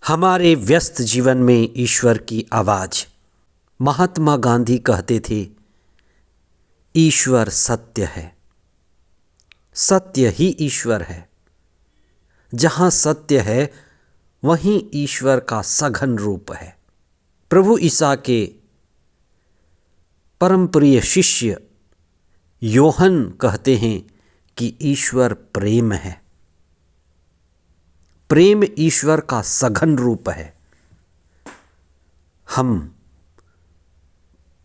हमारे व्यस्त जीवन में ईश्वर की आवाज़। महात्मा गांधी कहते थे, ईश्वर सत्य है, सत्य ही ईश्वर है। जहाँ सत्य है वहीं ईश्वर का सघन रूप है। प्रभु ईसा के परम प्रिय शिष्य योहन कहते हैं कि ईश्वर प्रेम है। प्रेम ईश्वर का सघन रूप है। हम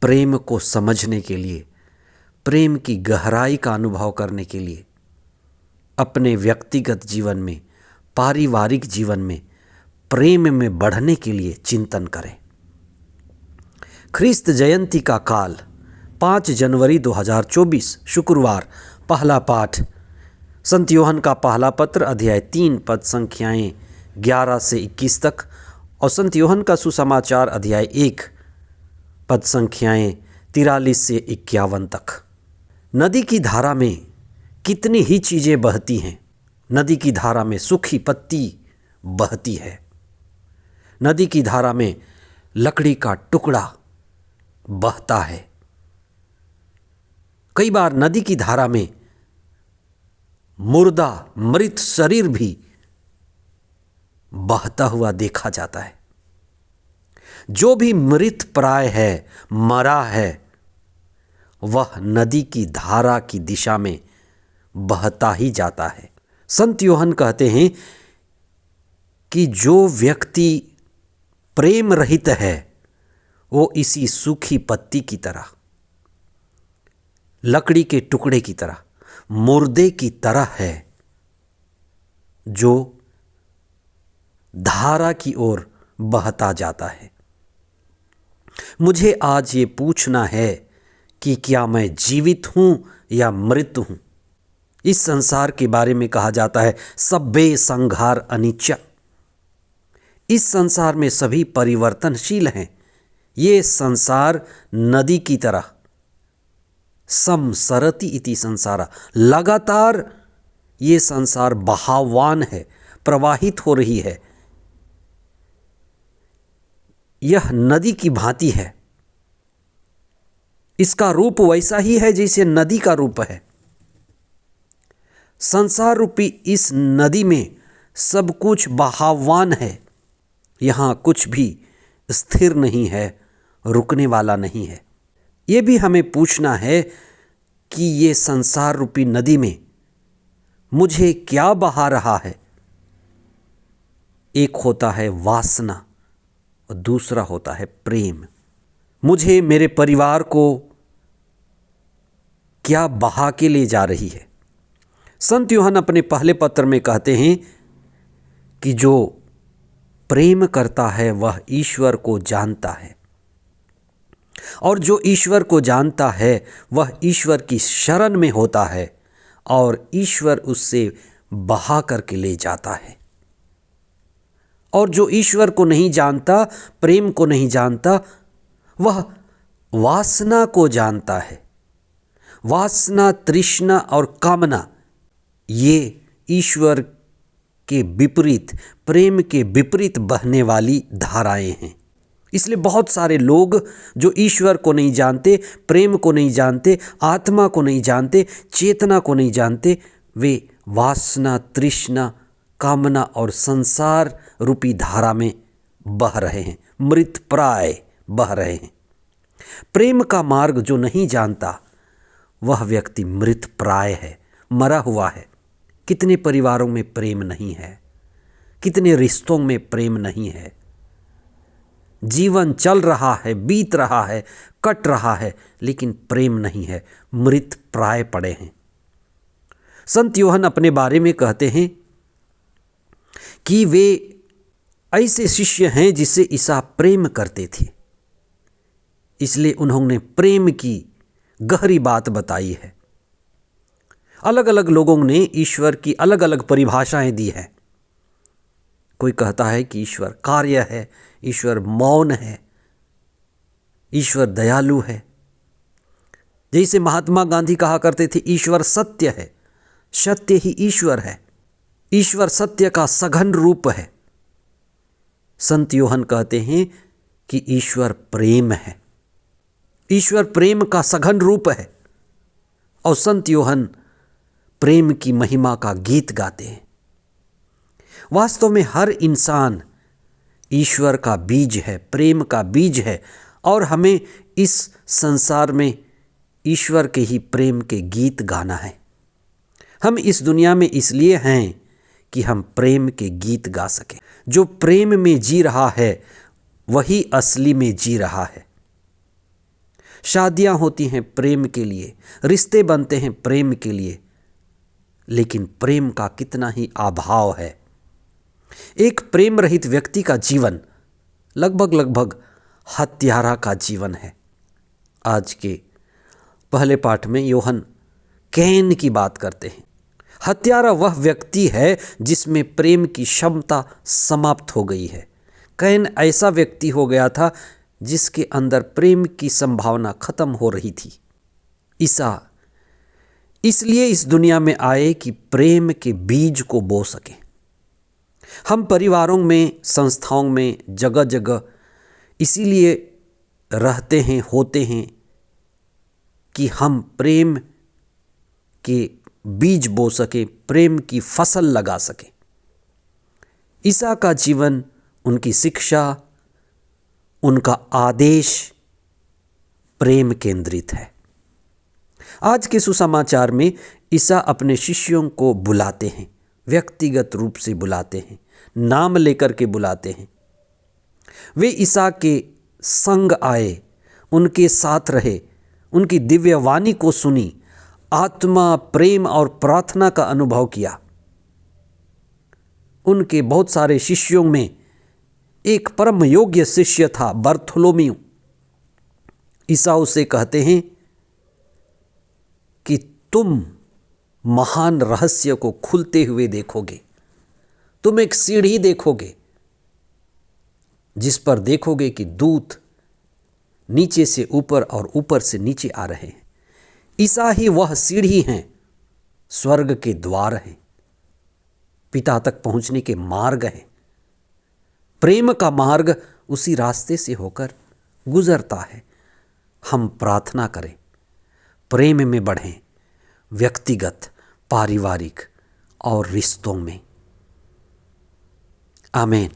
प्रेम को समझने के लिए, प्रेम की गहराई का अनुभव करने के लिए अपने व्यक्तिगत जीवन में, पारिवारिक जीवन में प्रेम में बढ़ने के लिए चिंतन करें। ख्रिस्त जयंती का काल 5 जनवरी 2024 शुक्रवार। पहला पाठ संत योहन का पहला पत्र अध्याय 3 पद संख्याएं 11 से 21 तक और संत योहन का सुसमाचार अध्याय 1 पद संख्याएं 43 से 51 तक। नदी की धारा में कितनी ही चीज़ें बहती हैं। नदी की धारा में सूखी पत्ती बहती है। नदी की धारा में लकड़ी का टुकड़ा बहता है। कई बार नदी की धारा में मुर्दा, मृत शरीर भी बहता हुआ देखा जाता है। जो भी मृत प्राय है, मरा है, वह नदी की धारा की दिशा में बहता ही जाता है। संत योहन कहते हैं कि जो व्यक्ति प्रेम रहित है वो इसी सूखी पत्ती की तरह, लकड़ी के टुकड़े की तरह, मुर्दे की तरह है, जो धारा की ओर बहता जाता है। मुझे आज ये पूछना है कि क्या मैं जीवित हूं या मृत हूं। इस संसार के बारे में कहा जाता है, सब्बे संघार अनिच्चा। इस संसार में सभी परिवर्तनशील हैं। ये संसार नदी की तरह संसरति इति संसारा, लगातार ये संसार बहावान है, प्रवाहित हो रही है। यह नदी की भांति है। इसका रूप वैसा ही है जैसे नदी का रूप है। संसार रूपी इस नदी में सब कुछ बहावान है। यहाँ कुछ भी स्थिर नहीं है, रुकने वाला नहीं है। ये भी हमें पूछना है कि ये संसार रूपी नदी में मुझे क्या बहा रहा है। एक होता है वासना और दूसरा होता है प्रेम। मुझे, मेरे परिवार को क्या बहा के ले जा रही है। संत योहन अपने पहले पत्र में कहते हैं कि जो प्रेम करता है वह ईश्वर को जानता है, और जो ईश्वर को जानता है वह ईश्वर की शरण में होता है और ईश्वर उससे बहा करके ले जाता है। और जो ईश्वर को नहीं जानता, प्रेम को नहीं जानता, वह वासना को जानता है। वासना, तृष्णा और कामना, ये ईश्वर के विपरीत, प्रेम के विपरीत बहने वाली धाराएं हैं। इसलिए बहुत सारे लोग जो ईश्वर को नहीं जानते, प्रेम को नहीं जानते, आत्मा को नहीं जानते, चेतना को नहीं जानते, वे वासना, तृष्णा, कामना और संसार रूपी धारा में बह रहे हैं, मृत प्राय बह रहे हैं। प्रेम का मार्ग जो नहीं जानता वह व्यक्ति मृत प्राय है, मरा हुआ है। कितने परिवारों में प्रेम नहीं है, कितने रिश्तों में प्रेम नहीं है। जीवन चल रहा है, बीत रहा है, कट रहा है, लेकिन प्रेम नहीं है, मृत प्राय पड़े हैं। संत योहन अपने बारे में कहते हैं कि वे ऐसे शिष्य हैं जिसे ईसा प्रेम करते थे। इसलिए उन्होंने प्रेम की गहरी बात बताई है। अलग अलग लोगों ने ईश्वर की अलग अलग परिभाषाएं दी हैं। कोई कहता है कि ईश्वर कार्य है, ईश्वर मौन है, ईश्वर दयालु है। जैसे महात्मा गांधी कहा करते थे, ईश्वर सत्य है, सत्य ही ईश्वर है। ईश्वर सत्य का सघन रूप है। संत यूहन्ना कहते हैं कि ईश्वर प्रेम है, ईश्वर प्रेम का सघन रूप है। और संत यूहन्ना प्रेम की महिमा का गीत गाते हैं। वास्तव में हर इंसान ईश्वर का बीज है, प्रेम का बीज है, और हमें इस संसार में ईश्वर के ही प्रेम के गीत गाना है। हम इस दुनिया में इसलिए हैं कि हम प्रेम के गीत गा सकें। जो प्रेम में जी रहा है वही असली में जी रहा है। शादियां होती हैं प्रेम के लिए, रिश्ते बनते हैं प्रेम के लिए, लेकिन प्रेम का कितना ही अभाव है। एक प्रेम रहित व्यक्ति का जीवन लगभग हत्यारा का जीवन है। आज के पहले पाठ में यूहन्ना कैन की बात करते हैं। हत्यारा वह व्यक्ति है जिसमें प्रेम की क्षमता समाप्त हो गई है। कैन ऐसा व्यक्ति हो गया था जिसके अंदर प्रेम की संभावना खत्म हो रही थी। ईसा इसलिए इस दुनिया में आए कि प्रेम के बीज को बो सके। हम परिवारों में, संस्थाओं में, जगह जगह इसीलिए रहते हैं, होते हैं कि हम प्रेम के बीज बो सके, प्रेम की फसल लगा सके। ईसा का जीवन, उनकी शिक्षा, उनका आदेश प्रेम केंद्रित है। आज के सुसमाचार में ईसा अपने शिष्यों को बुलाते हैं, व्यक्तिगत रूप से बुलाते हैं, नाम लेकर के बुलाते हैं। वे ईसा के संग आए, उनके साथ रहे, उनकी दिव्य वाणी को सुनी, आत्मा, प्रेम और प्रार्थना का अनुभव किया। उनके बहुत सारे शिष्यों में एक परम योग्य शिष्य था, बर्थोलोमेव। ईसा उसे कहते हैं कि तुम महान रहस्य को खुलते हुए देखोगे। तुम एक सीढ़ी देखोगे जिस पर देखोगे कि दूत नीचे से ऊपर और ऊपर से नीचे आ रहे हैं। ईसा ही वह सीढ़ी हैं, स्वर्ग के द्वार हैं, पिता तक पहुंचने के मार्ग हैं। प्रेम का मार्ग उसी रास्ते से होकर गुजरता है। हम प्रार्थना करें, प्रेम में बढ़ें, व्यक्तिगत, पारिवारिक और रिश्तों में। आमीन।